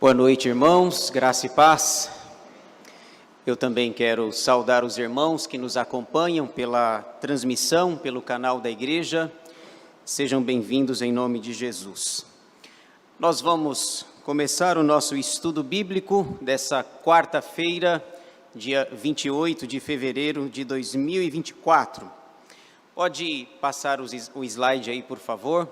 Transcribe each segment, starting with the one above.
Boa noite, irmãos, graça e paz. Eu também quero saudar os irmãos que nos acompanham pela transmissão, pelo canal da igreja. Sejam bem-vindos em nome de Jesus. Nós vamos começar o nosso estudo bíblico dessa quarta-feira, dia 28 de fevereiro de 2024. Pode passar o slide aí, por favor.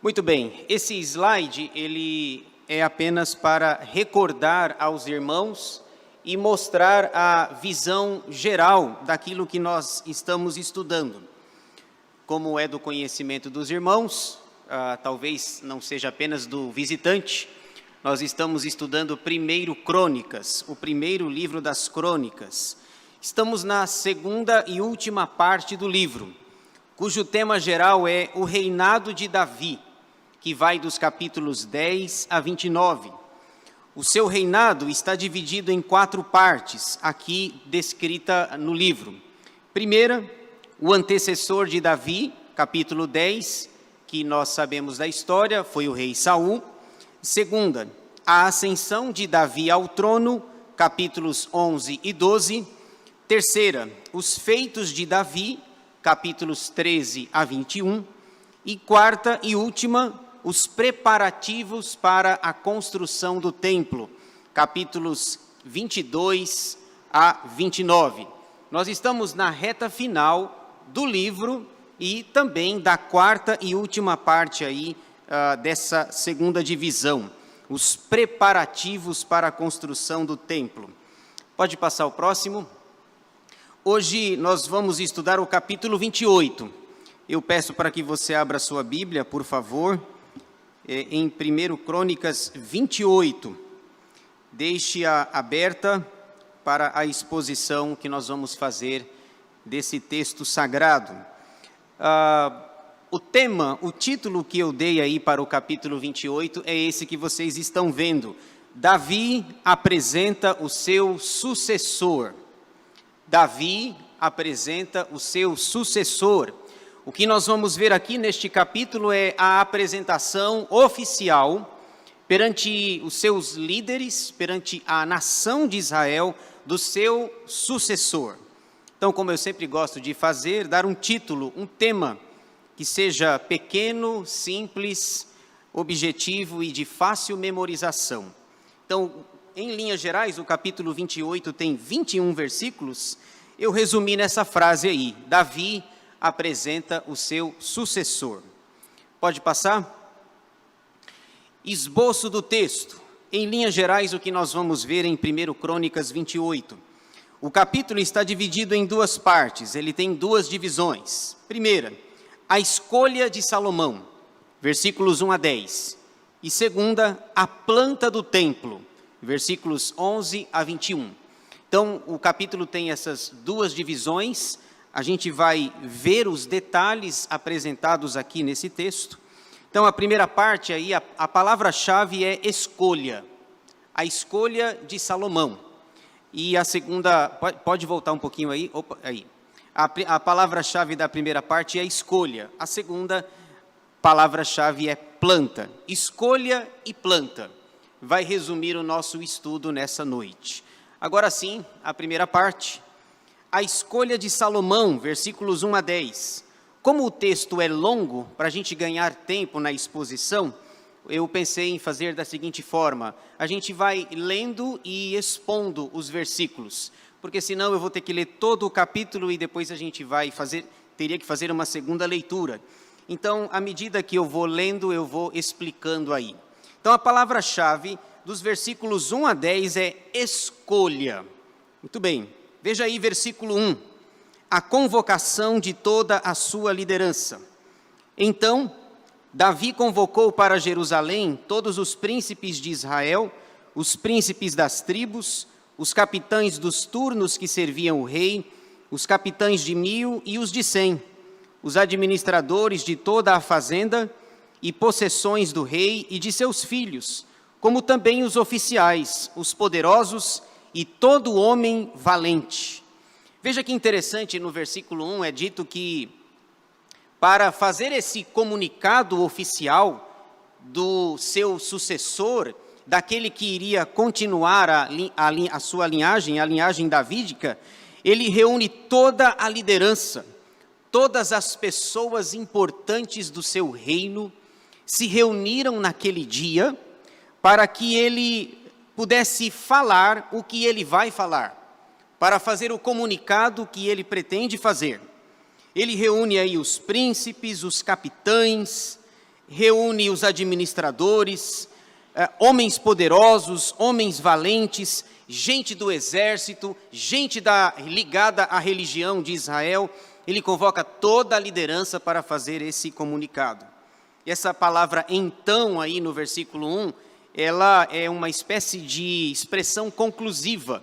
Muito bem, esse slide, ele é apenas para recordar aos irmãos e mostrar a visão geral daquilo que nós estamos estudando. Como é do conhecimento dos irmãos, talvez não seja apenas do visitante, nós estamos estudando primeiro Crônicas, o primeiro livro das Crônicas. Estamos na segunda e última parte do livro, cujo tema geral é o reinado de Davi, que vai dos capítulos 10 a 29. O seu reinado está dividido em 4 partes, aqui descrita no livro. Primeira, o antecessor de Davi, capítulo 10, que nós sabemos da história, foi o rei Saul. Segunda, a ascensão de Davi ao trono, capítulos 11 e 12. Terceira, os feitos de Davi, capítulos 13 a 21. E quarta e última, os preparativos para a construção do templo, capítulos 22 a 29. Nós estamos na reta final do livro e também da quarta e última parte aí dessa segunda divisão, os preparativos para a construção do templo. Pode passar o próximo. Hoje nós vamos estudar o capítulo 28. Eu peço para que você abra sua Bíblia, por favor, em 1 Crônicas 28. Deixe-a aberta para a exposição que nós vamos fazer desse texto sagrado. O título que eu dei aí para o capítulo 28 é esse que vocês estão vendo. Davi apresenta o seu sucessor. Davi apresenta o seu sucessor. O que nós vamos ver aqui neste capítulo é a apresentação oficial perante os seus líderes, perante a nação de Israel, do seu sucessor. Então, como eu sempre gosto de fazer, dar um título, um tema que seja pequeno, simples, objetivo e de fácil memorização. Então, em linhas gerais, o capítulo 28 tem 21 versículos. Eu resumi nessa frase aí: Davi apresenta o seu sucessor. Pode passar? Esboço do texto. Em linhas gerais, o que nós vamos ver em 1 Crônicas 28. O capítulo está dividido em 2 partes, ele tem 2 divisões. Primeira, a escolha de Salomão, versículos 1 a 10. E segunda, a planta do templo, versículos 11 a 21. Então, o capítulo tem essas 2 divisões. A gente vai ver os detalhes apresentados aqui nesse texto. Então, a primeira parte aí, a palavra-chave é escolha. A escolha de Salomão. E a segunda, pode voltar um pouquinho aí? Opa, aí. A palavra-chave da primeira parte é escolha. A segunda palavra-chave é planta. Escolha e planta. Vai resumir o nosso estudo nessa noite. Agora sim, a primeira parte. A escolha de Salomão, versículos 1 a 10. Como o texto é longo, para a gente ganhar tempo na exposição, eu pensei em fazer da seguinte forma: a gente vai lendo e expondo os versículos, porque senão eu vou ter que ler todo o capítulo e depois a gente teria que fazer uma segunda leitura. Então, à medida que eu vou lendo, eu vou explicando aí. Então, a palavra-chave dos versículos 1 a 10 é escolha. Muito bem. Veja aí versículo 1, a convocação de toda a sua liderança. Então, Davi convocou para Jerusalém todos os príncipes de Israel, os príncipes das tribos, os capitães dos turnos que serviam o rei, os capitães de 1000 e os de 100, os administradores de toda a fazenda e possessões do rei e de seus filhos, como também os oficiais, os poderosos e todo homem valente. Veja que interessante, no versículo 1 é dito que para fazer esse comunicado oficial do seu sucessor, daquele que iria continuar a sua linhagem, a linhagem davídica, ele reúne toda a liderança, todas as pessoas importantes do seu reino se reuniram naquele dia para que ele pudesse falar o que ele vai falar, para fazer o comunicado que ele pretende fazer. Ele reúne aí os príncipes, os capitães, reúne os administradores, homens poderosos, homens valentes, gente do exército, gente ligada à religião de Israel. Ele convoca toda a liderança para fazer esse comunicado. Essa palavra então aí no versículo 1, ela é uma espécie de expressão conclusiva.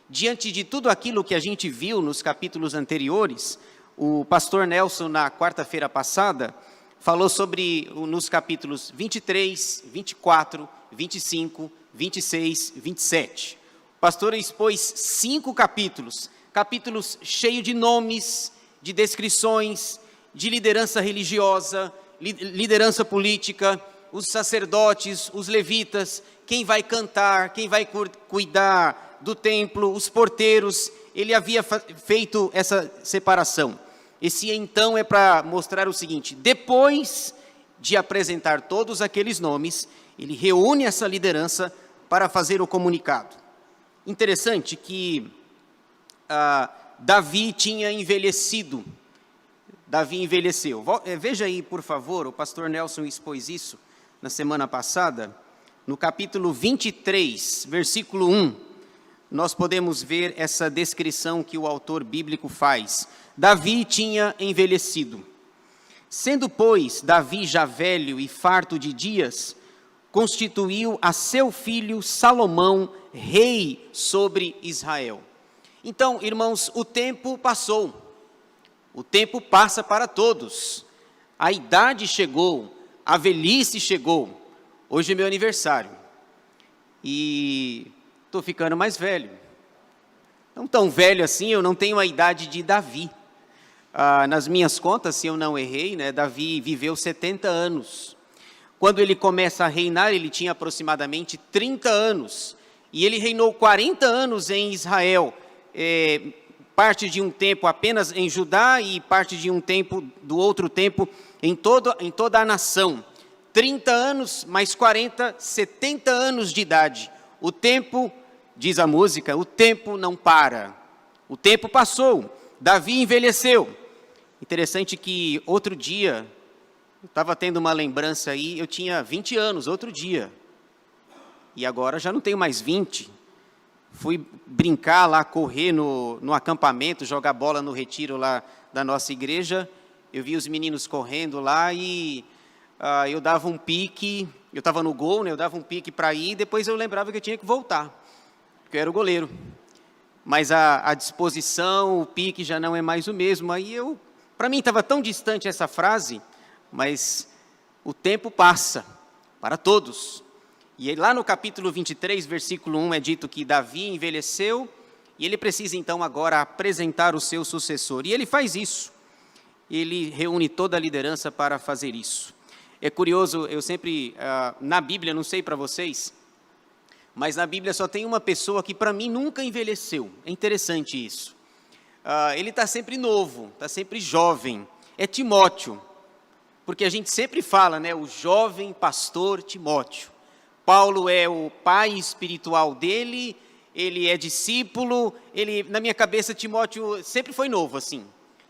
Diante de tudo aquilo que a gente viu nos capítulos anteriores, o pastor Nelson, na quarta-feira passada, falou sobre, nos capítulos 23, 24, 25, 26, 27. O pastor expôs 5 capítulos cheios de nomes, de descrições, de liderança religiosa, liderança política, os sacerdotes, os levitas, quem vai cantar, quem vai cuidar do templo, os porteiros. Ele havia feito essa separação. Esse então é para mostrar o seguinte: depois de apresentar todos aqueles nomes, ele reúne essa liderança para fazer o comunicado. Interessante que Davi tinha envelhecido. Davi envelheceu. Veja aí, por favor, o pastor Nelson expôs isso na semana passada. No capítulo 23, versículo 1, nós podemos ver essa descrição que o autor bíblico faz. Davi tinha envelhecido. Sendo, pois, Davi já velho e farto de dias, constituiu a seu filho Salomão rei sobre Israel. Então, irmãos, o tempo passou. O tempo passa para todos. A idade chegou, a velhice chegou. Hoje é meu aniversário. E estou ficando mais velho. Não tão velho assim, eu não tenho a idade de Davi. Nas minhas contas, se eu não errei, né, Davi viveu 70 anos. Quando ele começa a reinar, ele tinha aproximadamente 30 anos. E ele reinou 40 anos em Israel. Parte de um tempo apenas em Judá e parte de um tempo, do outro tempo, em toda a nação. 30 anos, mais 40, 70 anos de idade. O tempo, diz a música, o tempo não para. O tempo passou, Davi envelheceu. Interessante que outro dia, estava tendo uma lembrança aí, eu tinha 20 anos, outro dia. E agora já não tenho mais 20. Fui brincar lá, correr no acampamento, jogar bola no retiro lá da nossa igreja. Eu vi os meninos correndo lá e eu dava um pique, eu estava no gol, né, eu dava um pique para ir, depois eu lembrava que eu tinha que voltar, porque eu era o goleiro. Mas a disposição, o pique já não é mais o mesmo. Aí para mim estava tão distante essa frase, mas o tempo passa para todos. E lá no capítulo 23, versículo 1, é dito que Davi envelheceu e ele precisa então agora apresentar o seu sucessor. E ele faz isso. Ele reúne toda a liderança para fazer isso. É curioso, eu sempre, na Bíblia, não sei para vocês, mas na Bíblia só tem uma pessoa que para mim nunca envelheceu. É interessante isso. Ele está sempre novo, está sempre jovem. É Timóteo, porque a gente sempre fala, né, o jovem pastor Timóteo. Paulo é o pai espiritual dele, ele é discípulo, na minha cabeça, Timóteo sempre foi novo, assim.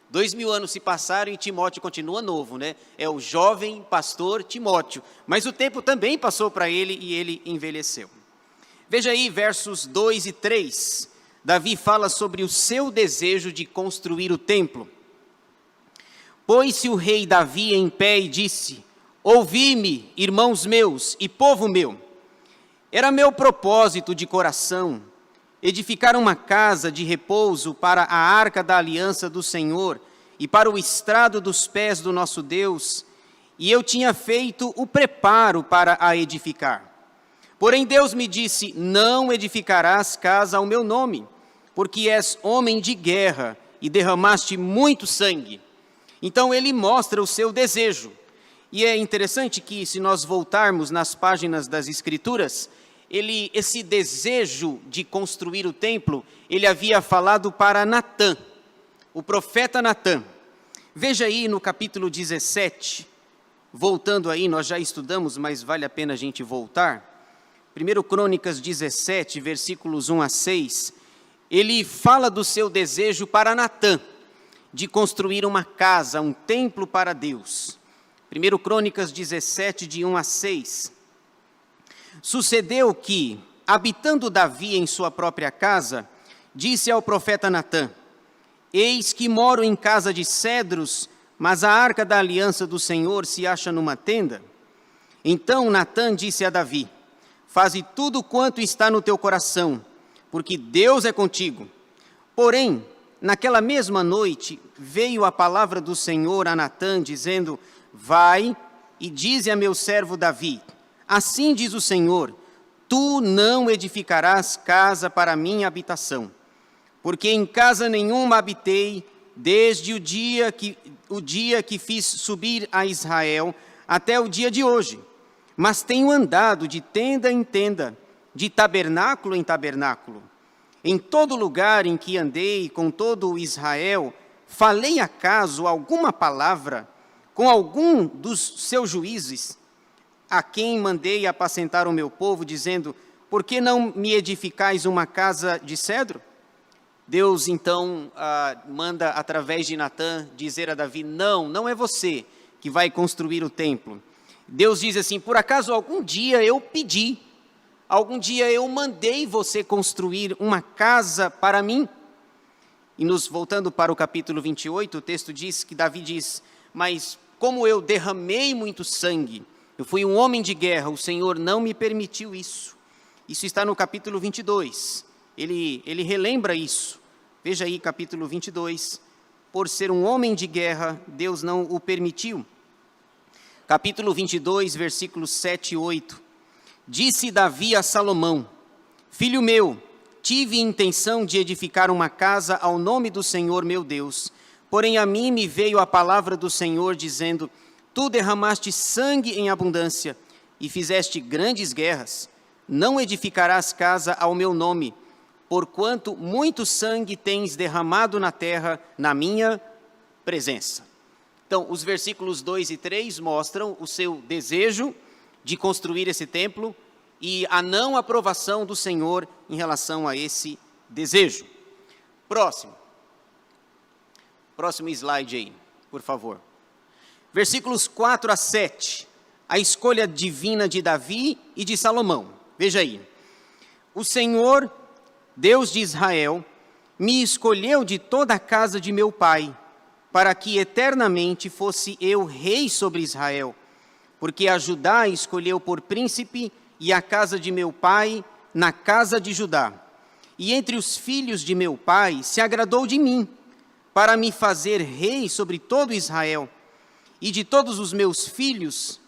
2000 anos se passaram e Timóteo continua novo, né? É o jovem pastor Timóteo. Mas o tempo também passou para ele e ele envelheceu. Veja aí versos 2 e 3. Davi fala sobre o seu desejo de construir o templo. Pôs-se o rei Davi em pé e disse: ouvi-me, irmãos meus e povo meu. Era meu propósito de coração edificar uma casa de repouso para a arca da aliança do Senhor e para o estrado dos pés do nosso Deus, e eu tinha feito o preparo para a edificar. Porém Deus me disse: não edificarás casa ao meu nome, porque és homem de guerra e derramaste muito sangue. Então ele mostra o seu desejo. E é interessante que, se nós voltarmos nas páginas das Escrituras, esse desejo de construir o templo, ele havia falado para Natã, o profeta Natã. Veja aí no capítulo 17, voltando aí, nós já estudamos, mas vale a pena a gente voltar. 1 Crônicas 17, versículos 1 a 6, ele fala do seu desejo para Natã, de construir uma casa, um templo para Deus. 1 Crônicas 17, de 1 a 6. Sucedeu que, habitando Davi em sua própria casa, disse ao profeta Natã: eis que moro em casa de cedros, mas a arca da aliança do Senhor se acha numa tenda. Então Natã disse a Davi: faze tudo quanto está no teu coração, porque Deus é contigo. Porém, naquela mesma noite, veio a palavra do Senhor a Natã, dizendo: vai e dize a meu servo Davi: assim diz o Senhor, tu não edificarás casa para minha habitação, porque em casa nenhuma habitei, desde o dia que fiz subir a Israel até o dia de hoje, mas tenho andado de tenda em tenda, de tabernáculo em tabernáculo. Em todo lugar em que andei com todo Israel, falei acaso alguma palavra com algum dos seus juízes, a quem mandei apacentar o meu povo, dizendo: por que não me edificais uma casa de cedro? Deus então manda através de Natã dizer a Davi: não é você que vai construir o templo. Deus diz assim: por acaso algum dia eu pedi, algum dia eu mandei você construir uma casa para mim? E voltando para o capítulo 28, o texto diz que Davi diz: mas como eu derramei muito sangue, eu fui um homem de guerra, o Senhor não me permitiu isso. Isso está no capítulo 22, ele relembra isso. Veja aí, capítulo 22, por ser um homem de guerra, Deus não o permitiu. Capítulo 22, versículos 7 e 8. Disse Davi a Salomão: filho meu, tive intenção de edificar uma casa ao nome do Senhor meu Deus, porém a mim me veio a palavra do Senhor dizendo: tu derramaste sangue em abundância e fizeste grandes guerras, não edificarás casa ao meu nome, porquanto muito sangue tens derramado na terra, na minha presença. Então, os versículos 2 e 3 mostram o seu desejo de construir esse templo e a não aprovação do Senhor em relação a esse desejo. Próximo slide aí, por favor. Versículos 4 a 7, a escolha divina de Davi e de Salomão. Veja aí: o Senhor, Deus de Israel, me escolheu de toda a casa de meu pai, para que eternamente fosse eu rei sobre Israel, porque a Judá escolheu por príncipe e a casa de meu pai na casa de Judá. E entre os filhos de meu pai se agradou de mim, para me fazer rei sobre todo Israel. E de todos os meus filhos,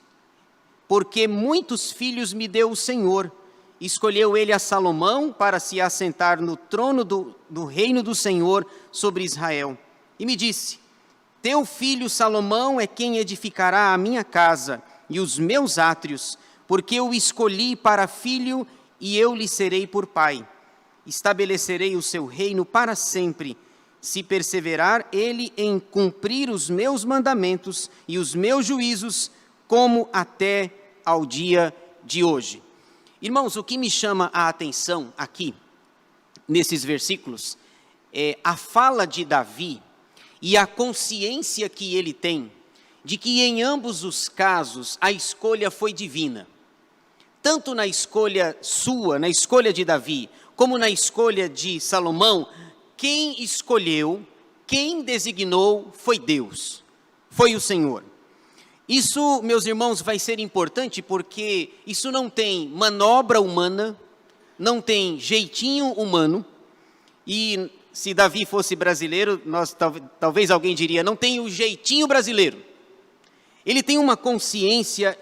porque muitos filhos me deu o Senhor, escolheu ele a Salomão para se assentar no trono do reino do Senhor sobre Israel. E me disse: teu filho Salomão é quem edificará a minha casa e os meus átrios, porque eu o escolhi para filho e eu lhe serei por pai. Estabelecerei o seu reino para sempre, se perseverar ele em cumprir os meus mandamentos e os meus juízos, como até ao dia de hoje. Irmãos, o que me chama a atenção aqui, nesses versículos, é a fala de Davi e a consciência que ele tem de que em ambos os casos a escolha foi divina. Tanto na escolha sua, na escolha de Davi, como na escolha de Salomão, quem escolheu, quem designou foi Deus, foi o Senhor. Isso, meus irmãos, vai ser importante porque isso não tem manobra humana, não tem jeitinho humano, e se Davi fosse brasileiro, talvez alguém diria, não tem o jeitinho brasileiro. Ele tem uma consciência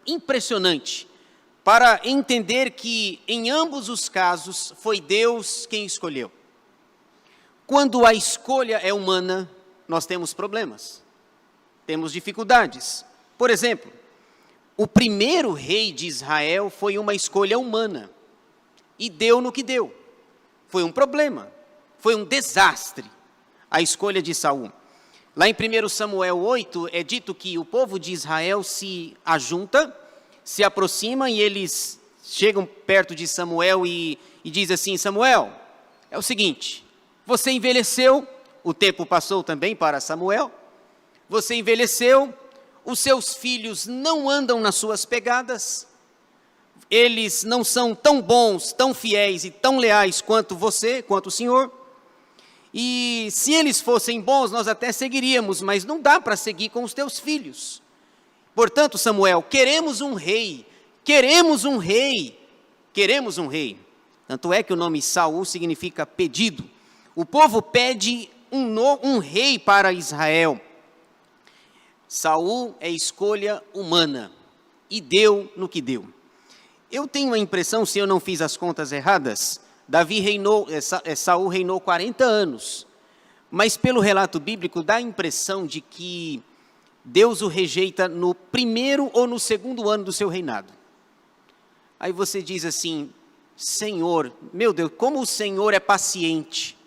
impressionante para entender que em ambos os casos foi Deus quem escolheu. Quando a escolha é humana, nós temos problemas, temos dificuldades. Por exemplo, o primeiro rei de Israel foi uma escolha humana, e deu no que deu. Foi um problema, foi um desastre a escolha de Saul. Lá em 1 Samuel 8 é dito que o povo de Israel se ajunta, se aproxima e eles chegam perto de Samuel e diz assim: Samuel, é o seguinte, você envelheceu, o tempo passou também para Samuel, você envelheceu, os seus filhos não andam nas suas pegadas, eles não são tão bons, tão fiéis e tão leais quanto você, quanto o Senhor. E se eles fossem bons, nós até seguiríamos, mas não dá para seguir com os teus filhos. Portanto, Samuel, queremos um rei, queremos um rei, queremos um rei. Tanto é que o nome Saul significa pedido. O povo pede um rei para Israel. Saul é escolha humana e deu no que deu. Eu tenho a impressão, se eu não fiz as contas erradas, Saul reinou 40 anos, mas pelo relato bíblico dá a impressão de que Deus o rejeita no primeiro ou no segundo ano do seu reinado. Aí você diz assim: Senhor, meu Deus, como o Senhor é paciente,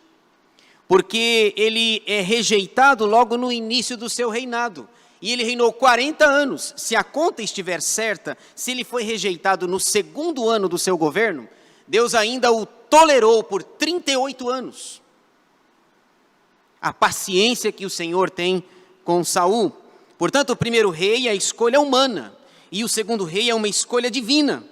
porque ele é rejeitado logo no início do seu reinado, e ele reinou 40 anos, se a conta estiver certa, se ele foi rejeitado no segundo ano do seu governo, Deus ainda o tolerou por 38 anos. A paciência que o Senhor tem com Saul. Portanto, o primeiro rei é a escolha humana, e o segundo rei é uma escolha divina.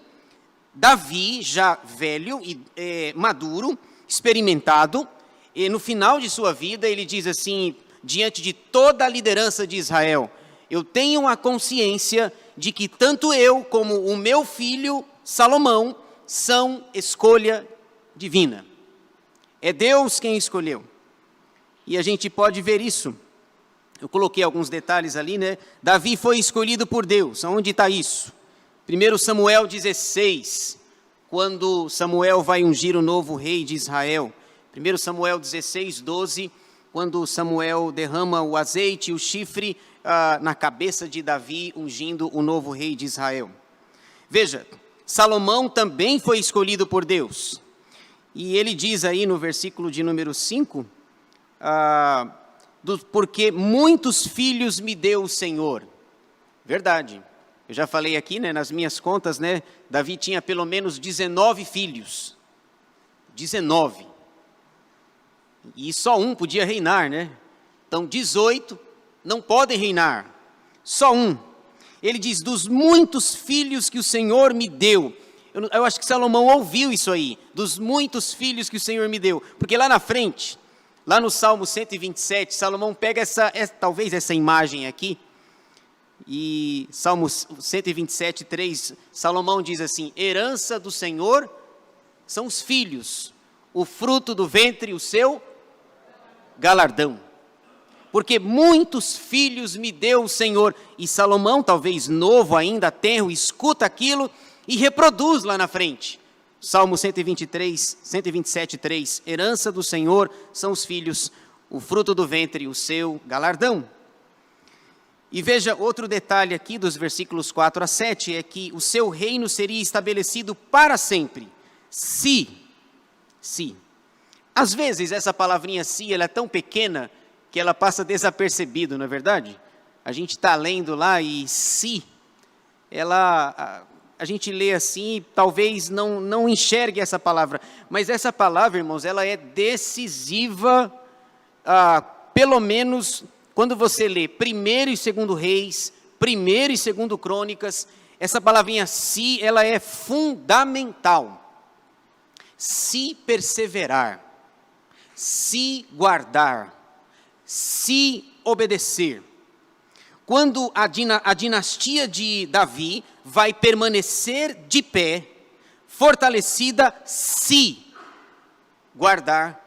Davi, já velho e maduro, experimentado, e no final de sua vida ele diz assim, diante de toda a liderança de Israel: eu tenho a consciência de que tanto eu como o meu filho Salomão são escolha divina. É Deus quem escolheu. E a gente pode ver isso. Eu coloquei alguns detalhes ali, né? Davi foi escolhido por Deus. Onde está isso? 1 Samuel 16, quando Samuel vai ungir o novo rei de Israel. 1 Samuel 16, 12, quando Samuel derrama o azeite e o chifre na cabeça de Davi, ungindo o novo rei de Israel. Veja, Salomão também foi escolhido por Deus. E ele diz aí no versículo de número 5, porque muitos filhos me deu o Senhor. Verdade. Eu já falei aqui, né, nas minhas contas, né, Davi tinha pelo menos 19 filhos. 19. E só um podia reinar, né? Então 18 não podem reinar. Só um. Ele diz: dos muitos filhos que o Senhor me deu. Eu acho que Salomão ouviu isso aí. Dos muitos filhos que o Senhor me deu. Porque lá na frente, lá no Salmo 127, Salomão pega talvez essa imagem aqui. E Salmo 127, 3, Salomão diz assim: herança do Senhor são os filhos, o fruto do ventre, o seu galardão. Porque muitos filhos me deu o Senhor. E Salomão, talvez novo ainda, tenro, escuta aquilo e reproduz lá na frente. Salmo 127, 3, herança do Senhor são os filhos, o fruto do ventre, o seu galardão. E veja outro detalhe aqui dos versículos 4 a 7, é que o seu reino seria estabelecido para sempre, se. Às vezes essa palavrinha se, ela é tão pequena que ela passa desapercebido, não é verdade? A gente está lendo lá e se, a gente lê assim, talvez não enxergue essa palavra, mas essa palavra, irmãos, ela é decisiva, pelo menos quando você lê 1º e 2º Reis, 1º e 2º Crônicas, essa palavrinha se, ela é fundamental. Se perseverar, se guardar, se obedecer. Quando a dinastia de Davi vai permanecer de pé, fortalecida, se guardar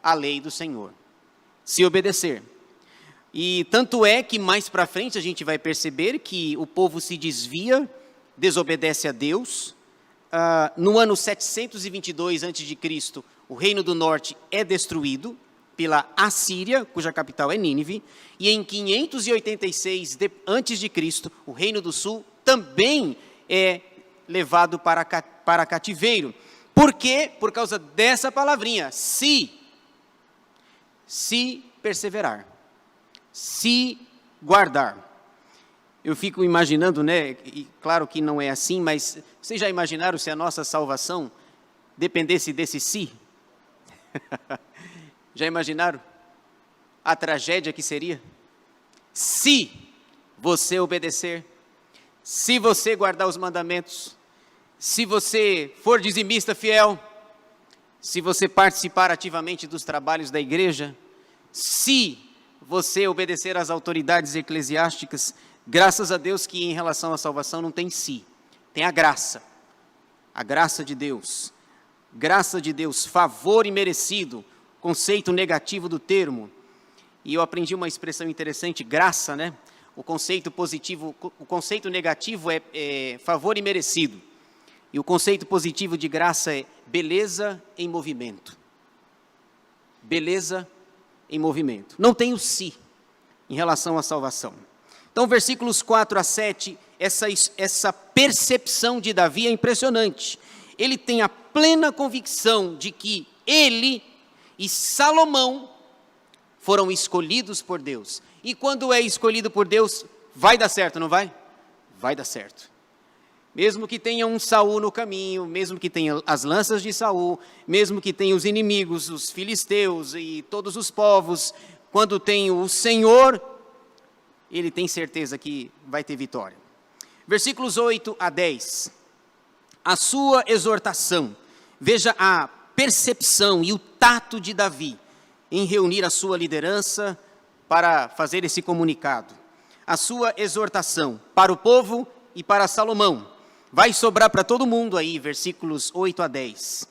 a lei do Senhor, se obedecer. E tanto é que mais para frente a gente vai perceber que o povo se desvia, desobedece a Deus. No ano 722 a.C., o reino do norte é destruído pela Assíria, cuja capital é Nínive, e em 586 a.C., o reino do sul também é levado para cativeiro. Por quê? Por causa dessa palavrinha, se perseverar, se guardar. Eu fico imaginando, né, e claro que não é assim, mas vocês já imaginaram se a nossa salvação dependesse desse se? Já imaginaram a tragédia que seria? Se você obedecer, se você guardar os mandamentos, se você for dizimista fiel, se você participar ativamente dos trabalhos da igreja, se você obedecer às autoridades eclesiásticas, graças a Deus que em relação à salvação não tem si, tem a graça de Deus. Graça de Deus, favor imerecido, conceito negativo do termo. E eu aprendi uma expressão interessante, graça, né? O conceito positivo, o conceito negativo é favor imerecido. E o conceito positivo de graça é beleza em movimento. Beleza em movimento. Não tem o si em relação à salvação. Então, versículos 4 a 7, essa percepção de Davi é impressionante. Ele tem a plena convicção de que ele e Salomão foram escolhidos por Deus. E quando é escolhido por Deus, vai dar certo, não vai? Vai dar certo. Mesmo que tenha um Saul no caminho, mesmo que tenha as lanças de Saul, mesmo que tenha os inimigos, os filisteus e todos os povos, quando tem o Senhor, ele tem certeza que vai ter vitória. Versículos 8 a 10. A sua exortação. Veja a percepção e o tato de Davi em reunir a sua liderança para fazer esse comunicado. A sua exortação para o povo e para Salomão. Vai sobrar para todo mundo aí, versículos 8 a 10.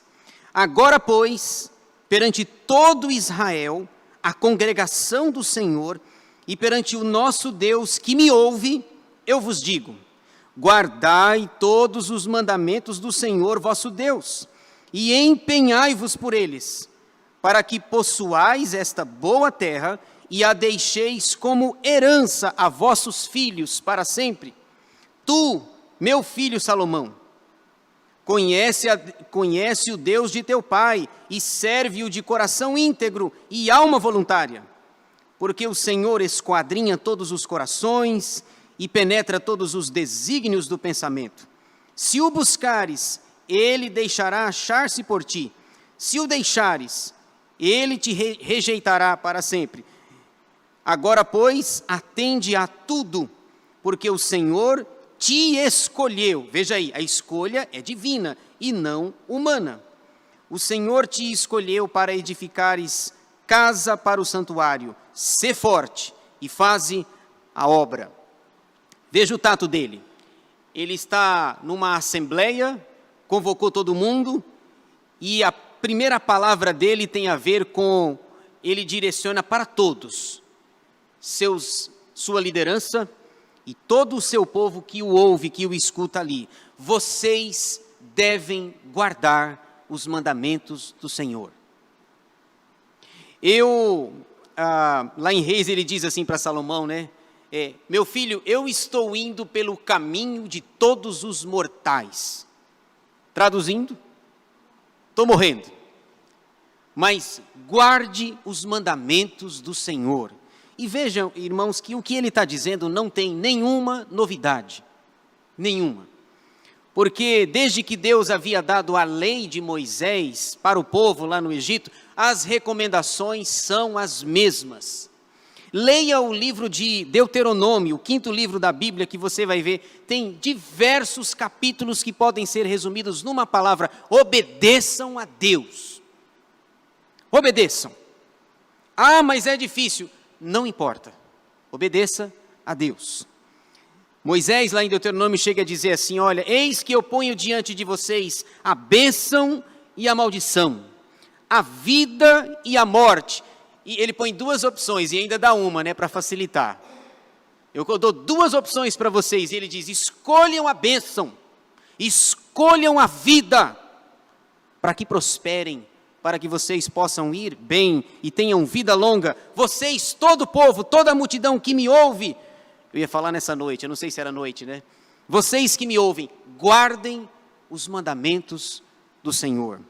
Agora, pois, perante todo Israel, a congregação do Senhor, e perante o nosso Deus que me ouve, eu vos digo: guardai todos os mandamentos do Senhor vosso Deus, e empenhai-vos por eles, para que possuais esta boa terra, e a deixeis como herança a vossos filhos para sempre. Tu, meu filho Salomão, conhece o Deus de teu pai, e serve-o de coração íntegro e alma voluntária, porque o Senhor esquadrinha todos os corações e penetra todos os desígnios do pensamento. Se o buscares, ele deixará achar-se por ti. Se o deixares, ele te rejeitará para sempre. Agora, pois, atende a tudo, porque o Senhor te escolheu. Veja aí, a escolha é divina e não humana. O Senhor te escolheu para edificares casa para o santuário. Sê forte e faze a obra. Veja o tato dele. Ele está numa assembleia, convocou todo mundo, e a primeira palavra dele tem a ver com, ele direciona para todos, sua liderança e todo o seu povo que o ouve, que o escuta ali. Vocês devem guardar os mandamentos do Senhor. Lá em Reis ele diz assim para Salomão, né? Meu filho, eu estou indo pelo caminho de todos os mortais. Traduzindo, estou morrendo. Mas guarde os mandamentos do Senhor. E vejam, irmãos, que o que ele está dizendo não tem nenhuma novidade. Nenhuma. Porque desde que Deus havia dado a lei de Moisés para o povo lá no Egito, as recomendações são as mesmas. Leia o livro de Deuteronômio, o 5º livro da Bíblia, que você vai ver, tem diversos capítulos que podem ser resumidos numa palavra: obedeçam a Deus. Obedeçam. Ah, mas é difícil. Não importa. Obedeça a Deus. Moisés, lá em Deuteronômio, chega a dizer assim: olha, eis que eu ponho diante de vocês a bênção e a maldição, a vida e a morte. E ele põe duas opções, e ainda dá uma, né, para facilitar. Eu dou duas opções para vocês, e ele diz: escolham a bênção, escolham a vida, para que prosperem, para que vocês possam ir bem e tenham vida longa. Vocês, todo o povo, toda a multidão que me ouve, eu ia falar nessa noite, eu não sei se era noite, né? Vocês que me ouvem, guardem os mandamentos do Senhor.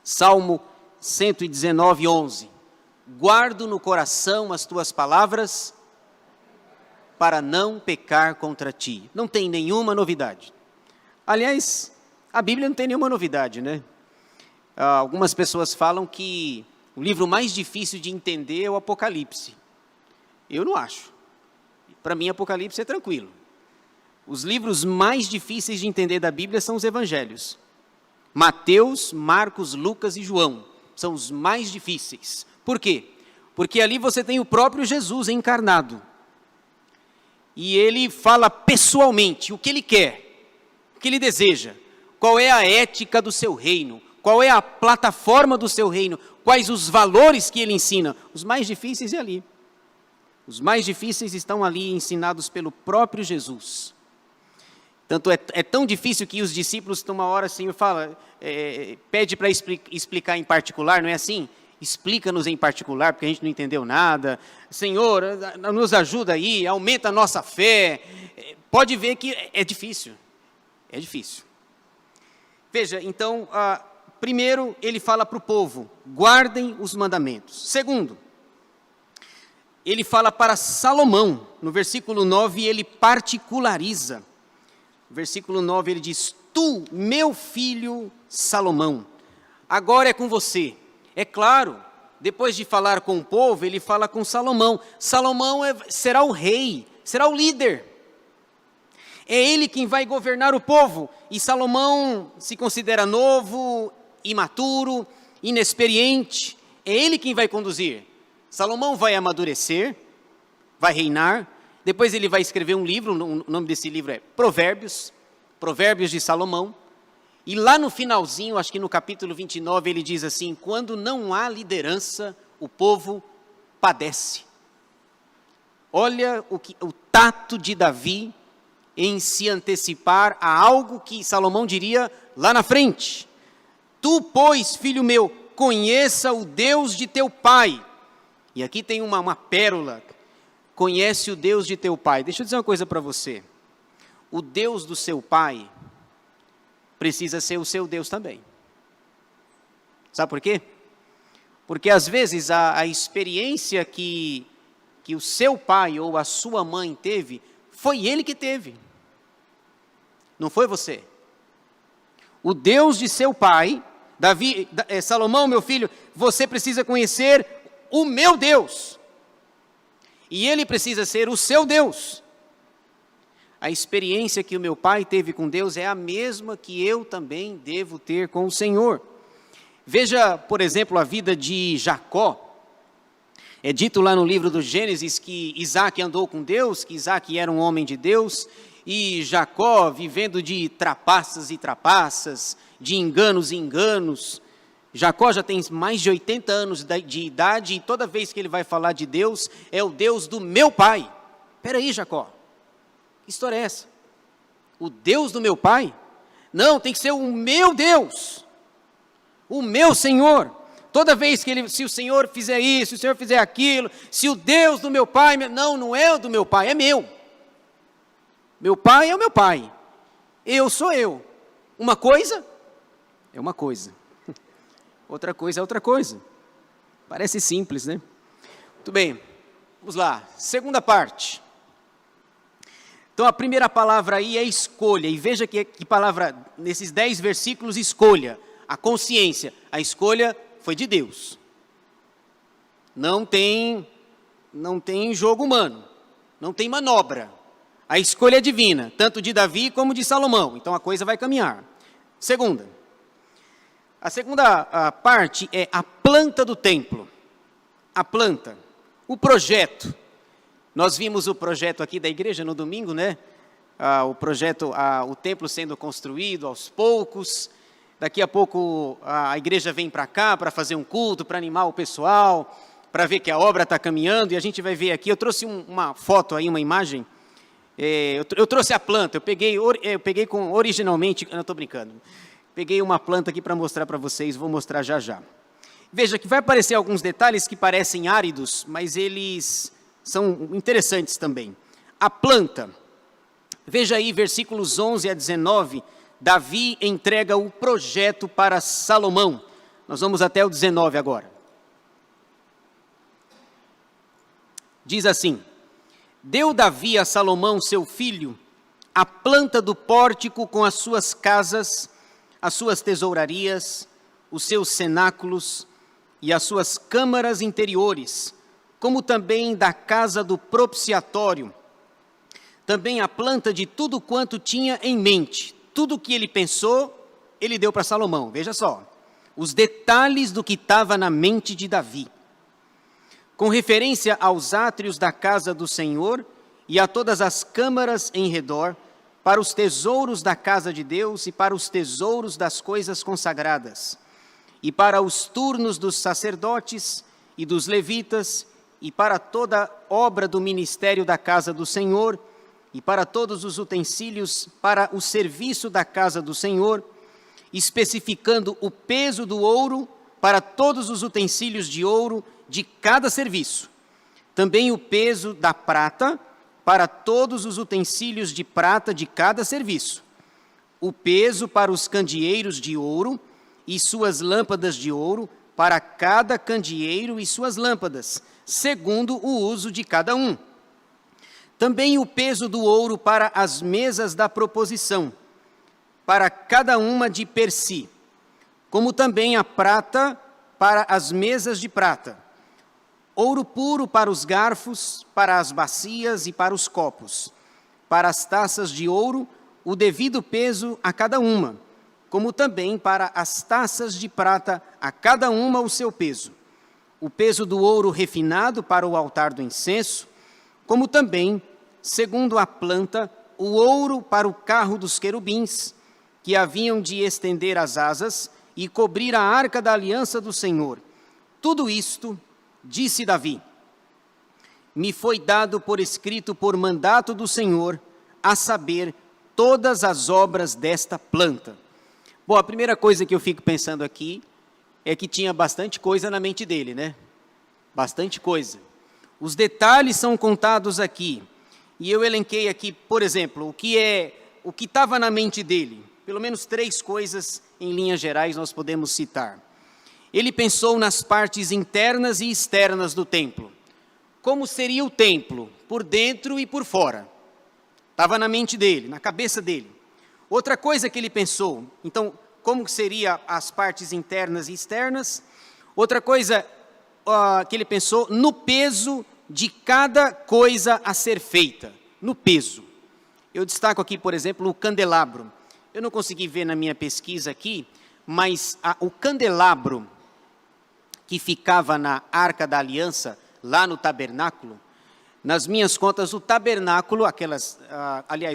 Salmo 119, 11. Guardo no coração as tuas palavras para não pecar contra ti. Não tem nenhuma novidade. Aliás, a Bíblia não tem nenhuma novidade, né? Algumas pessoas falam que o livro mais difícil de entender é o Apocalipse. Eu não acho. Para mim, Apocalipse é tranquilo. Os livros mais difíceis de entender da Bíblia são os evangelhos. Mateus, Marcos, Lucas e João são os mais difíceis. Por quê? Porque ali você tem o próprio Jesus encarnado. E ele fala pessoalmente o que ele quer, o que ele deseja, qual é a ética do seu reino, qual é a plataforma do seu reino, quais os valores que ele ensina. Os mais difíceis é ali. Os mais difíceis estão ali ensinados pelo próprio Jesus. Tanto é tão difícil que os discípulos, uma hora, o Senhor fala, pede para explicar em particular, não é assim? Explica-nos em particular, porque a gente não entendeu nada. Senhor, nos ajuda aí, aumenta a nossa fé. Pode ver que é difícil. É difícil. Veja, então, primeiro ele fala para o povo, guardem os mandamentos. Segundo, ele fala para Salomão, no versículo 9, ele particulariza. No versículo 9 ele diz, tu, meu filho Salomão, agora é com você. É claro, depois de falar com o povo, ele fala com Salomão. Salomão será o rei, será o líder. É ele quem vai governar o povo. E Salomão se considera novo, imaturo, inexperiente. É ele quem vai conduzir. Salomão vai amadurecer, vai reinar. Depois ele vai escrever um livro, o nome desse livro é Provérbios, Provérbios de Salomão. E lá no finalzinho, acho que no capítulo 29, ele diz assim, quando não há liderança, o povo padece. Olha o tato de Davi em se antecipar a algo que Salomão diria lá na frente. Tu, pois, filho meu, conheça o Deus de teu pai. E aqui tem uma pérola. Conhece o Deus de teu pai. Deixa eu dizer uma coisa para você. O Deus do seu pai precisa ser o seu Deus também. Sabe por quê? Porque às vezes a experiência que o seu pai ou a sua mãe teve, foi ele que teve. Não foi você. O Deus de seu pai, Salomão, meu filho, você precisa conhecer o meu Deus. E ele precisa ser o seu Deus. A experiência que o meu pai teve com Deus é a mesma que eu também devo ter com o Senhor. Veja, por exemplo, a vida de Jacó. É dito lá no livro do Gênesis que Isaac andou com Deus, que Isaac era um homem de Deus, e Jacó vivendo de trapaças e trapaças, de enganos e enganos. Jacó já tem mais de 80 anos de idade, e toda vez que ele vai falar de Deus, é o Deus do meu pai. Espera aí, Jacó. Que história é essa? O Deus do meu pai? Não, tem que ser o meu Deus, o meu Senhor. Toda vez que se o Senhor fizer isso, se o Senhor fizer aquilo, se o Deus do meu pai, não é o do meu pai, é meu. Meu pai é o meu pai, eu sou eu. Uma coisa é uma coisa, outra coisa é outra coisa. Parece simples, né? Muito bem, vamos lá, segunda parte. Então a primeira palavra aí é escolha, e veja que palavra, nesses 10 versículos, escolha, a consciência, a escolha foi de Deus. Não tem jogo humano, não tem manobra, a escolha é divina, tanto de Davi como de Salomão, então a coisa vai caminhar. A segunda parte é a planta do templo, a planta, o projeto. Nós vimos o projeto aqui da igreja no domingo, né? O projeto, o templo sendo construído aos poucos. Daqui a pouco a igreja vem para cá para fazer um culto, para animar o pessoal, para ver que a obra está caminhando. E a gente vai ver aqui, eu trouxe uma foto aí, uma imagem. Eu trouxe a planta, eu peguei originalmente, não estou brincando. Peguei uma planta aqui para mostrar para vocês, vou mostrar já já. Veja que vai aparecer alguns detalhes que parecem áridos, mas eles são interessantes também. A planta, veja aí versículos 11 a 19 Davi entrega o projeto para Salomão. Nós vamos até o 19 agora. Diz assim: deu Davi a Salomão, seu filho, a planta do pórtico com as suas casas, as suas tesourarias, os seus cenáculos e as suas câmaras interiores, como também da casa do propiciatório, também a planta de tudo quanto tinha em mente. Tudo o que ele pensou, ele deu para Salomão. Veja só, os detalhes do que estava na mente de Davi. Com referência aos átrios da casa do Senhor e a todas as câmaras em redor, para os tesouros da casa de Deus e para os tesouros das coisas consagradas, e para os turnos dos sacerdotes e dos levitas, e para toda obra do ministério da casa do Senhor, e para todos os utensílios para o serviço da casa do Senhor, especificando o peso do ouro para todos os utensílios de ouro de cada serviço. Também o peso da prata para todos os utensílios de prata de cada serviço. O peso para os candeeiros de ouro e suas lâmpadas de ouro, para cada candeeiro e suas lâmpadas, segundo o uso de cada um. Também o peso do ouro para as mesas da proposição, para cada uma de per si, como também a prata para as mesas de prata, ouro puro para os garfos, para as bacias e para os copos, para as taças de ouro, o devido peso a cada uma, como também para as taças de prata, a cada uma o seu peso, o peso do ouro refinado para o altar do incenso, como também, segundo a planta, o ouro para o carro dos querubins, que haviam de estender as asas e cobrir a arca da aliança do Senhor. Tudo isto, disse Davi, me foi dado por escrito por mandato do Senhor, a saber, todas as obras desta planta. Bom, a primeira coisa que eu fico pensando aqui é que tinha bastante coisa na mente dele, né? Bastante coisa. Os detalhes são contados aqui. E eu elenquei aqui, por exemplo, o que estava na mente dele. Pelo menos 3 coisas, em linhas gerais, nós podemos citar. Ele pensou nas partes internas e externas do templo. Como seria o templo, por dentro e por fora? Estava na mente dele, na cabeça dele. Outra coisa que ele pensou, então, como seriam as partes internas e externas? Outra coisa que ele pensou, no peso de cada coisa a ser feita, no peso. Eu destaco aqui, por exemplo, o candelabro. Eu não consegui ver na minha pesquisa aqui, mas o candelabro que ficava na Arca da Aliança, lá no tabernáculo, nas minhas contas, o tabernáculo,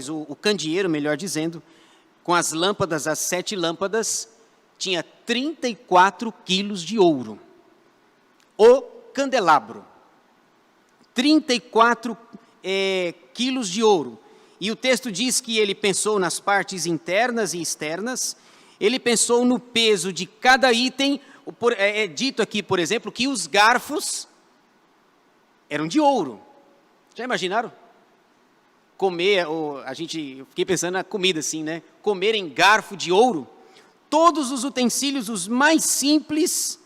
o candeeiro, melhor dizendo, com as lâmpadas, as 7 lâmpadas, tinha 34 quilos de ouro. O candelabro. 34 quilos de ouro. E o texto diz que ele pensou nas partes internas e externas, ele pensou no peso de cada item. É dito aqui, por exemplo, que os garfos eram de ouro. Já imaginaram? Eu fiquei pensando na comida assim, né? Comer em garfo de ouro. Todos os utensílios, os mais simples,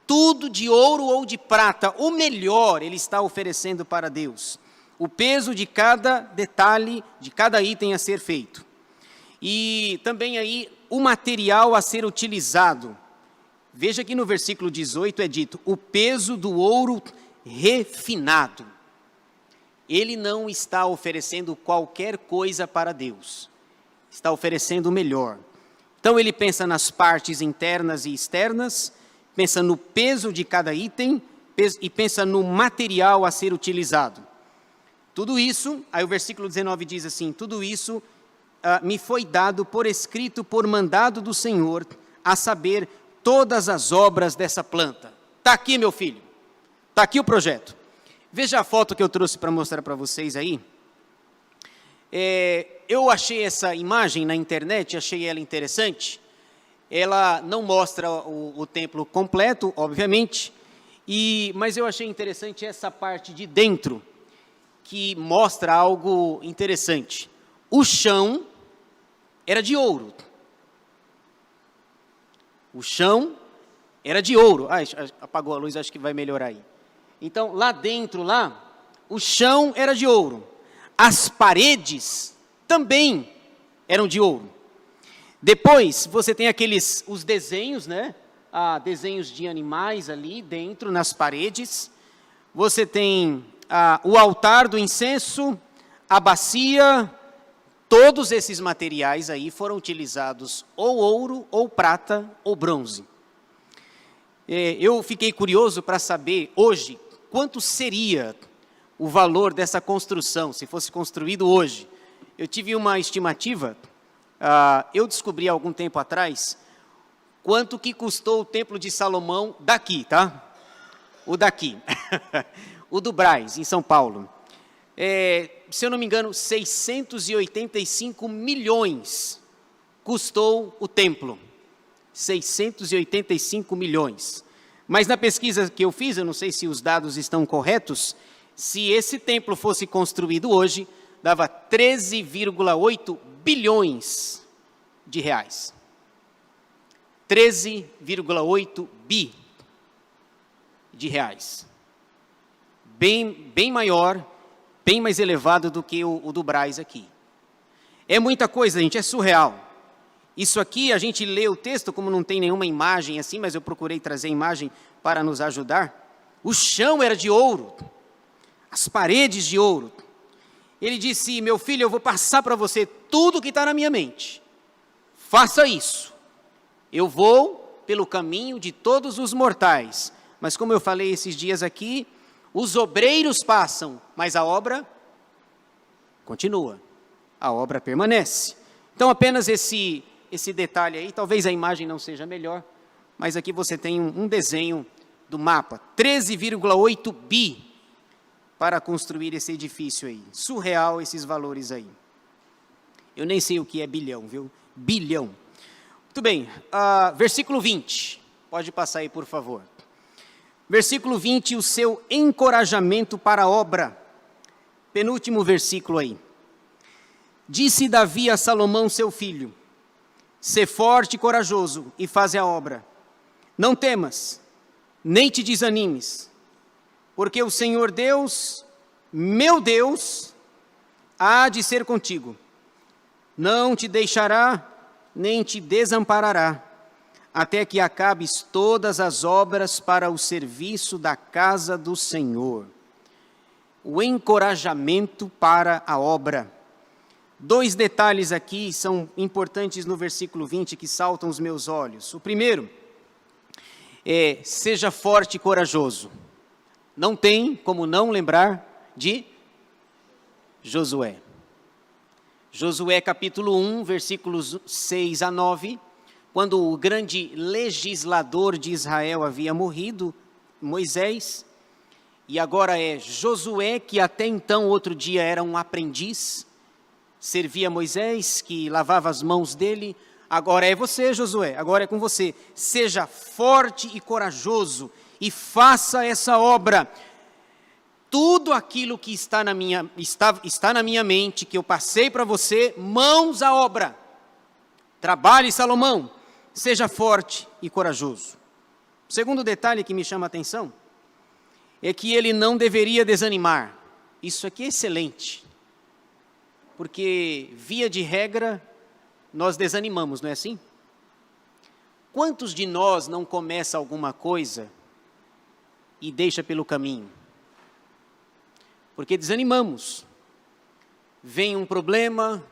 tudo de ouro ou de prata, o melhor ele está oferecendo para Deus. O peso de cada detalhe, de cada item a ser feito. E também aí o material a ser utilizado. Veja que no versículo 18 é dito, o peso do ouro refinado. Ele não está oferecendo qualquer coisa para Deus. Está oferecendo o melhor. Então ele pensa nas partes internas e externas, pensa no peso de cada item e pensa no material a ser utilizado. Tudo isso, aí o versículo 19 diz assim, tudo isso me foi dado por escrito por mandado do Senhor, a saber, todas as obras dessa planta. Está aqui, meu filho, está aqui o projeto. Veja a foto que eu trouxe para mostrar para vocês aí. Eu achei essa imagem na internet, achei ela interessante. Ela não mostra o templo completo, obviamente, mas eu achei interessante essa parte de dentro, que mostra algo interessante. O chão era de ouro, O chão era de ouro. Apagou a luz, acho que vai melhorar aí. Então, lá dentro, o chão era de ouro. As paredes também eram de ouro. Depois, você tem os desenhos, né? Desenhos de animais ali dentro, nas paredes. Você tem o altar do incenso, a bacia. Todos esses materiais aí foram utilizados ou ouro, ou prata, ou bronze. Eu fiquei curioso para saber hoje quanto seria o valor dessa construção, se fosse construído hoje. Eu tive uma estimativa, eu descobri há algum tempo atrás, quanto que custou o Templo de Salomão daqui, tá? O daqui, o do Brás, em São Paulo. Se eu não me engano, 685 milhões custou o templo. 685 milhões. Mas na pesquisa que eu fiz, eu não sei se os dados estão corretos, se esse templo fosse construído hoje, dava 13,8 bilhões de reais. 13,8 bi de reais. Bem maior, bem mais elevado do que o do Brás aqui. É muita coisa, gente, é surreal. Isso aqui, a gente lê o texto, como não tem nenhuma imagem assim, mas eu procurei trazer imagem para nos ajudar. O chão era de ouro, as paredes de ouro. Ele disse, meu filho, eu vou passar para você tudo que está na minha mente. Faça isso. Eu vou pelo caminho de todos os mortais. Mas como eu falei esses dias aqui, os obreiros passam, mas a obra continua. A obra permanece. Então, apenas esse detalhe aí, talvez a imagem não seja melhor, mas aqui você tem um desenho do mapa. 13,8 bi para construir esse edifício aí. Surreal esses valores aí. Eu nem sei o que é bilhão, viu? Bilhão. Muito bem, versículo 20. Pode passar aí, por favor. Versículo 20, o seu encorajamento para a obra. Penúltimo versículo aí. Disse Davi a Salomão, seu filho, sê forte e corajoso e faze a obra. Não temas, nem te desanimes, porque o Senhor Deus, meu Deus, há de ser contigo. Não te deixará, nem te desamparará, até que acabes todas as obras para o serviço da casa do Senhor. O encorajamento para a obra. 2 detalhes aqui são importantes no versículo 20 que saltam os meus olhos. O primeiro é, seja forte e corajoso. Não tem como não lembrar de Josué. Josué capítulo 1, versículos 6 a 9, quando o grande legislador de Israel havia morrido, Moisés, e agora é Josué, que até então, outro dia, era um aprendiz, servia Moisés, que lavava as mãos dele. Agora é você, Josué, agora é com você. Seja forte e corajoso e faça essa obra. Tudo aquilo que está na minha mente, que eu passei para você, mãos à obra. Trabalhe, Salomão, seja forte e corajoso. O segundo detalhe que me chama a atenção é que ele não deveria desanimar. Isso aqui é excelente. Porque, via de regra, nós desanimamos, não é assim? Quantos de nós não começa alguma coisa e deixa pelo caminho? Porque desanimamos. Vem um problema,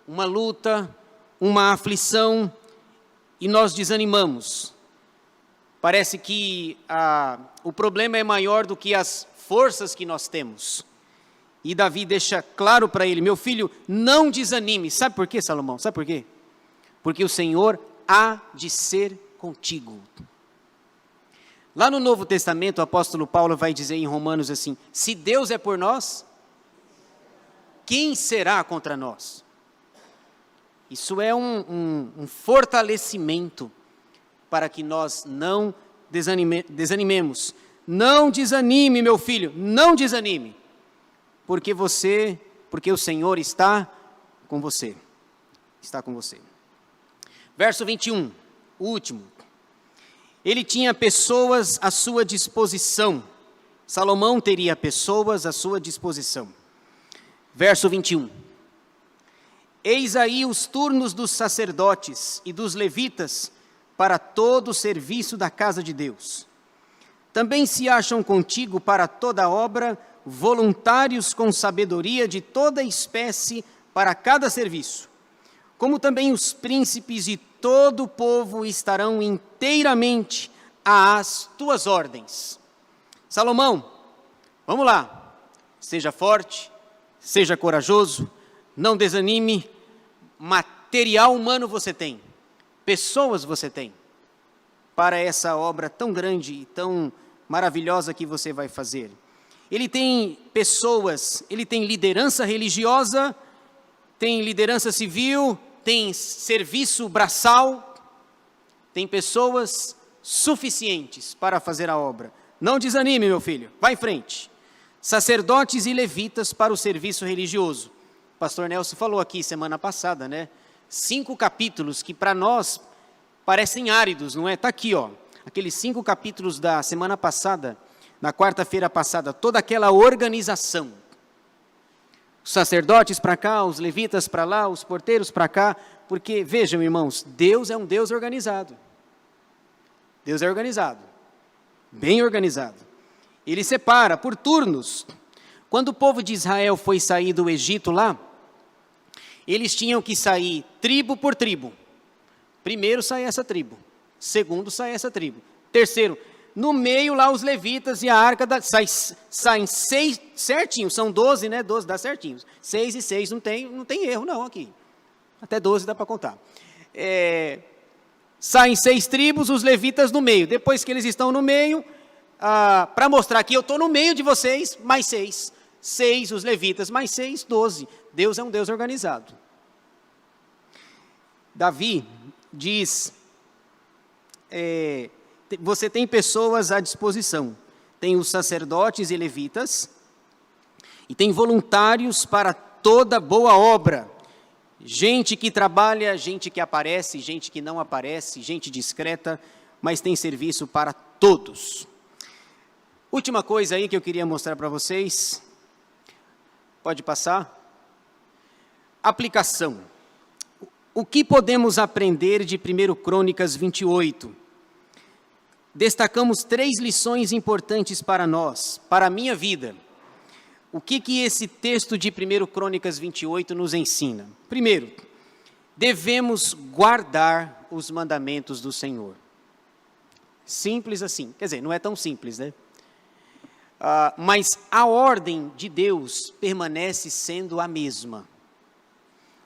uma luta, uma aflição, e nós desanimamos. Parece que o problema é maior do que as forças que nós temos. E Davi deixa claro para ele, meu filho, não desanime. Sabe por quê, Salomão? Sabe por quê? Porque o Senhor há de ser contigo. Lá no Novo Testamento, o apóstolo Paulo vai dizer em Romanos assim, se Deus é por nós, quem será contra nós? Isso é um fortalecimento para que nós não desanimemos. Não desanime, meu filho, não desanime. Porque o Senhor está com você. Está com você. Verso 21, o último. ele tinha pessoas à sua disposição. Salomão teria pessoas à sua disposição. Verso 21. Eis aí os turnos dos sacerdotes e dos levitas para todo o serviço da casa de Deus. Também se acham contigo para toda obra voluntários com sabedoria de toda espécie para cada serviço. Como também os príncipes e todo o povo estarão inteiramente às tuas ordens. Salomão, vamos lá, seja forte, seja corajoso, não desanime, material humano você tem, pessoas você tem, para essa obra tão grande e tão maravilhosa que você vai fazer. Ele tem pessoas, ele tem liderança religiosa, tem liderança civil, tem serviço braçal, tem pessoas suficientes para fazer a obra. Não desanime, meu filho, vai em frente. Sacerdotes e levitas para o serviço religioso. O pastor Nelson falou aqui semana passada, né? 5 capítulos que para nós parecem áridos, não é? Está aqui, ó. Aqueles 5 capítulos da semana passada, na quarta-feira passada, toda aquela organização. Os sacerdotes para cá, os levitas para lá, os porteiros para cá, porque, vejam, irmãos, Deus é um Deus organizado. Deus é organizado, bem organizado. Ele separa por turnos. Quando o povo de Israel foi sair do Egito lá, eles tinham que sair tribo por tribo. Primeiro sai essa tribo, segundo sai essa tribo, terceiro, no meio lá os levitas e a arca, saem 6 certinho, são 12, né? 12 dá certinho. 6 e 6 não tem erro não aqui. Até 12 dá para contar. Saem 6 tribos, os levitas no meio. Depois que eles estão no meio, para mostrar que eu estou no meio de vocês, mais 6. 6 os levitas, mais 6, 12. Deus é um Deus organizado. Davi diz, você tem pessoas à disposição. Tem os sacerdotes e levitas, e tem voluntários para toda boa obra. Gente que trabalha, gente que aparece, gente que não aparece, gente discreta, mas tem serviço para todos. Última coisa aí que eu queria mostrar para vocês. Pode passar? Aplicação. O que podemos aprender de 1 Crônicas 28? Destacamos 3 lições importantes para nós, para a minha vida. O que esse texto de 1 Crônicas 28 nos ensina? Primeiro, devemos guardar os mandamentos do Senhor. Simples assim. Quer dizer, não é tão simples, né? Mas a ordem de Deus permanece sendo a mesma.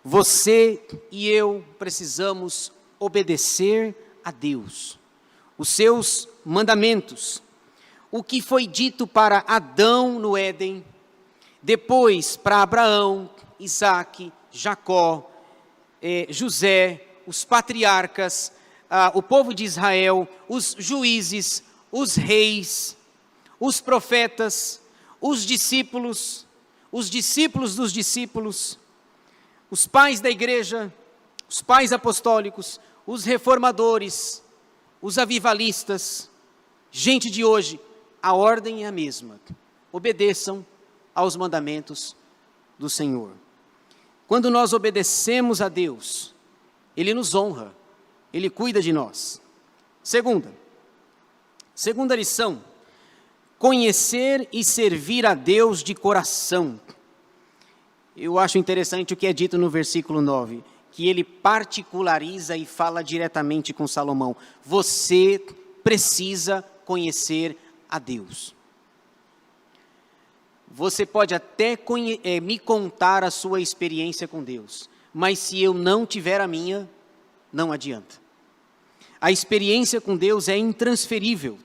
Você e eu precisamos obedecer a Deus, os seus mandamentos. O que foi dito para Adão no Éden, depois para Abraão, Isaque, Jacó, José, os patriarcas, o povo de Israel, os juízes, os reis, os profetas, os discípulos dos discípulos, os pais da igreja, os pais apostólicos, os reformadores, os avivalistas, gente de hoje, a ordem é a mesma. Obedeçam aos mandamentos do Senhor. Quando nós obedecemos a Deus, Ele nos honra, Ele cuida de nós. Segunda lição, conhecer e servir a Deus de coração. Eu acho interessante o que é dito no versículo 9, que ele particulariza e fala diretamente com Salomão. Você precisa conhecer a Deus. Você pode até me contar a sua experiência com Deus, mas se eu não tiver a minha, não adianta. A experiência com Deus é intransferível.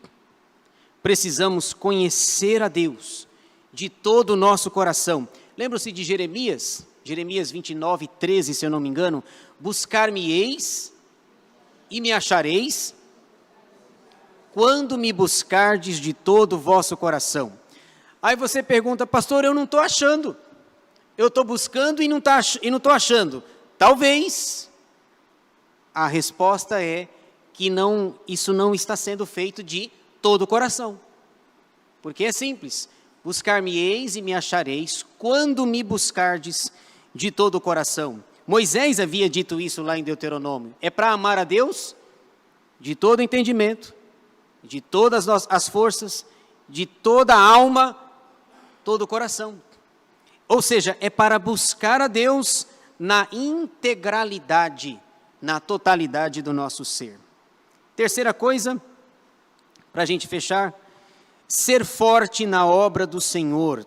Precisamos conhecer a Deus de todo o nosso coração. Lembra-se de Jeremias 29, 13, se eu não me engano? Buscar-me-eis e me achareis, quando me buscardes de todo o vosso coração. Aí você pergunta, pastor, eu não estou achando. Eu estou buscando e não estou achando. Talvez. A resposta é que isso não está sendo feito de todo o coração. Porque é simples, buscar-me-eis e me achareis, quando me buscardes de todo o coração. Moisés havia dito isso lá em Deuteronômio, é para amar a Deus de todo o entendimento, de todas as forças, de toda a alma, todo o coração. Ou seja, é para buscar a Deus na integralidade, na totalidade do nosso ser. Terceira coisa, para a gente fechar, ser forte na obra do Senhor.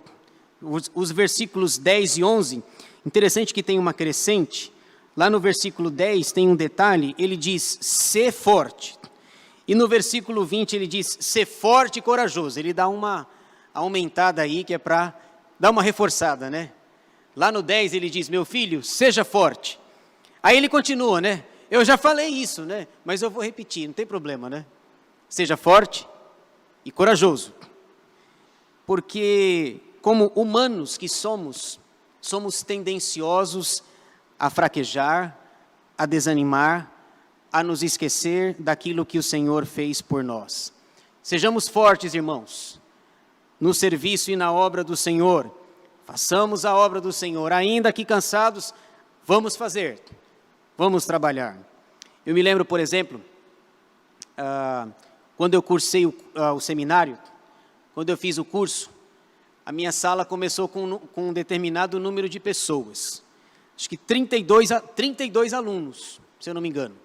Os versículos 10 e 11, interessante que tem uma crescente. Lá no versículo 10 tem um detalhe, ele diz, ser forte. E no versículo 20 ele diz, ser forte e corajoso. Ele dá uma aumentada aí, que é para dar uma reforçada, né? Lá no 10 ele diz, meu filho, seja forte. Aí ele continua, né? Eu já falei isso, né? Mas eu vou repetir, não tem problema, né? Seja forte e corajoso. Porque, como humanos que somos tendenciosos a fraquejar, a desanimar, a nos esquecer daquilo que o Senhor fez por nós. Sejamos fortes, irmãos, no serviço e na obra do Senhor. Façamos a obra do Senhor, ainda que cansados, vamos fazer, vamos trabalhar. Eu me lembro, por exemplo, quando eu cursei o seminário, quando eu fiz o curso, a minha sala começou com um determinado número de pessoas. Acho que 32 alunos, se eu não me engano.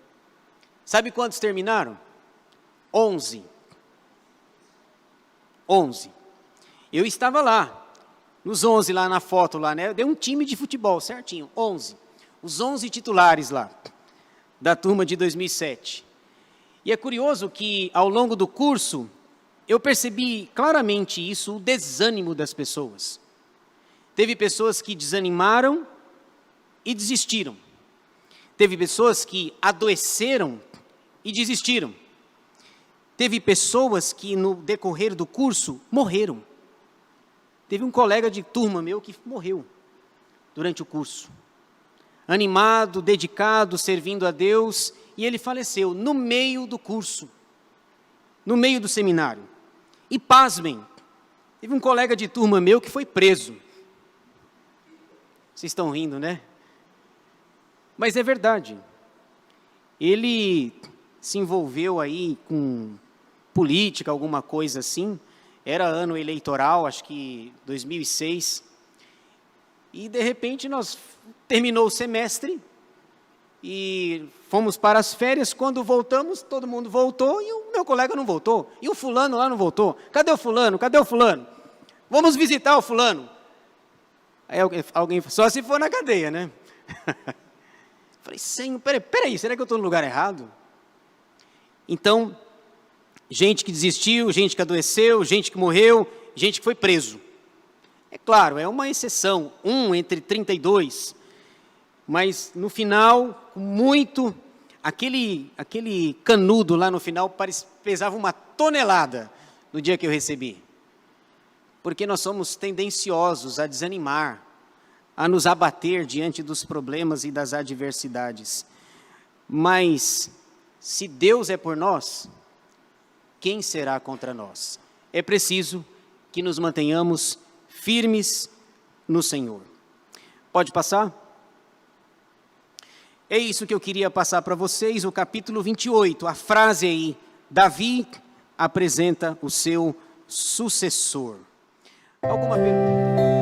Sabe quantos terminaram? 11. 11. Eu estava lá, nos 11 lá na foto, lá, né? Deu um time de futebol, certinho, 11. Os 11 titulares lá, da turma de 2007. E é curioso que, ao longo do curso, eu percebi claramente isso, o desânimo das pessoas. Teve pessoas que desanimaram e desistiram. Teve pessoas que adoeceram e desistiram. Teve pessoas que, no decorrer do curso, morreram. Teve um colega de turma meu que morreu durante o curso. Animado, dedicado, servindo a Deus, e ele faleceu no meio do curso, no meio do seminário. E pasmem, teve um colega de turma meu que foi preso. Vocês estão rindo, né? Mas é verdade. Ele se envolveu aí com política, alguma coisa assim. Era ano eleitoral, acho que 2006. E, de repente, terminou o semestre e fomos para as férias. Quando voltamos, todo mundo voltou e o meu colega não voltou. E o fulano lá não voltou. Cadê o fulano? Cadê o fulano? Vamos visitar o fulano. Aí alguém só se for na cadeia, né? Falei, Senhor, peraí, será que eu estou no lugar errado? Então, gente que desistiu, gente que adoeceu, gente que morreu, gente que foi preso. É claro, é uma exceção, 1 entre 32. Mas no final, aquele canudo lá no final pesava 1 tonelada no dia que eu recebi. Porque nós somos tendenciosos a desanimar, a nos abater diante dos problemas e das adversidades. Mas, se Deus é por nós, quem será contra nós? É preciso que nos mantenhamos firmes no Senhor. Pode passar? É isso que eu queria passar para vocês, o capítulo 28, a frase aí, Davi apresenta o seu sucessor. Alguma pergunta?